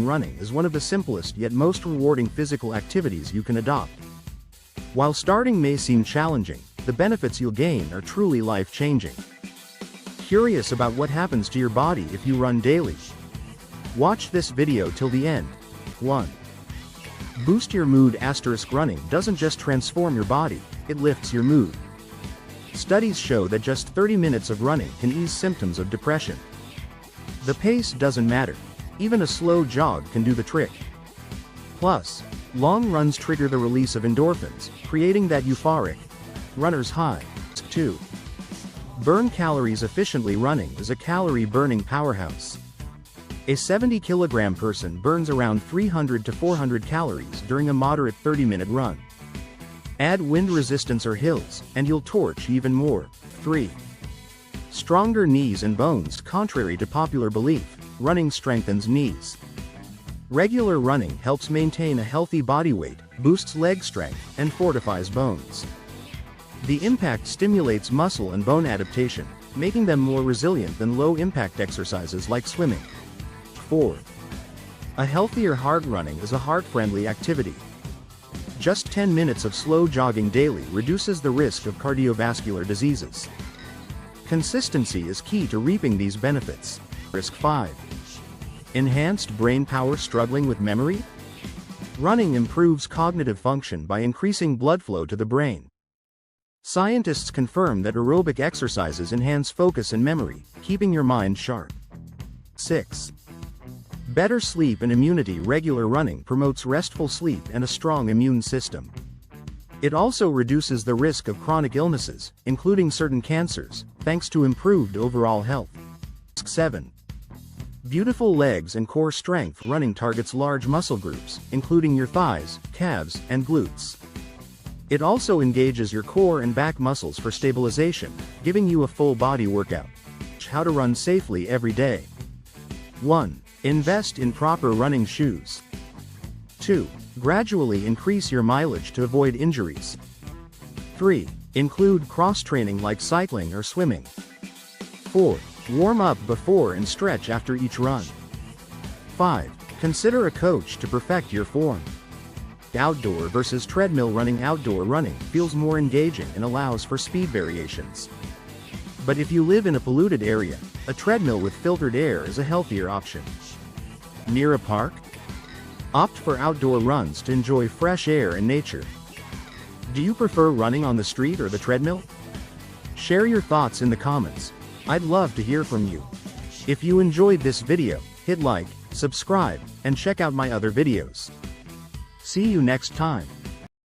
running is one of the simplest yet most rewarding physical activities you can adopt. While starting may seem challenging, the benefits you'll gain are truly life-changing. Curious about what happens to your body if you run daily? Watch this video till the end. 1. Boost your mood. Running doesn't just transform your body, it lifts your mood. Studies show that just 30 minutes of running can ease symptoms of depression. The pace doesn't matter. Even a slow jog can do the trick. Plus, long runs trigger the release of endorphins, creating that euphoric runner's high. 2. Burn calories efficiently. Running is a calorie-burning powerhouse. A 70-kilogram person burns around 300 to 400 calories during a moderate 30-minute run. Add wind resistance or hills, and you'll torch even more. 3. Stronger knees and bones. Contrary to popular belief, running strengthens knees. Regular running helps maintain a healthy body weight, boosts leg strength, and fortifies bones. The impact stimulates muscle and bone adaptation, making them more resilient than low-impact exercises like swimming. 4. A healthier heart. Running is a heart-friendly activity. Just 10 minutes of slow jogging daily reduces the risk of cardiovascular diseases. Consistency is key to reaping these benefits. Risk 5. Enhanced brain power. Struggling with memory? Running improves cognitive function by increasing blood flow to the brain. Scientists confirm that aerobic exercises enhance focus and memory, keeping your mind sharp. 6. Better sleep and immunity. Regular running promotes restful sleep and a strong immune system. It also reduces the risk of chronic illnesses, including certain cancers, thanks to improved overall health. 7. Beautiful legs and core strength. Running targets large muscle groups, including your thighs, calves, and glutes. It also engages your core and back muscles for stabilization, giving you a full body workout. How to run safely every day. 1. Invest in proper running shoes. 2. Gradually increase your mileage to avoid injuries. 3. Include cross-training like cycling or swimming. 4. Warm up before and stretch after each run. 5. Consider a coach to perfect your form. Outdoor versus treadmill running. Outdoor running feels more engaging and allows for speed variations. But if you live in a polluted area, a treadmill with filtered air is a healthier option. Near a park? Opt for outdoor runs to enjoy fresh air and nature. Do you prefer running on the street or the treadmill? Share your thoughts in the comments. I'd love to hear from you. If you enjoyed this video, hit like, subscribe, and check out my other videos. See you next time.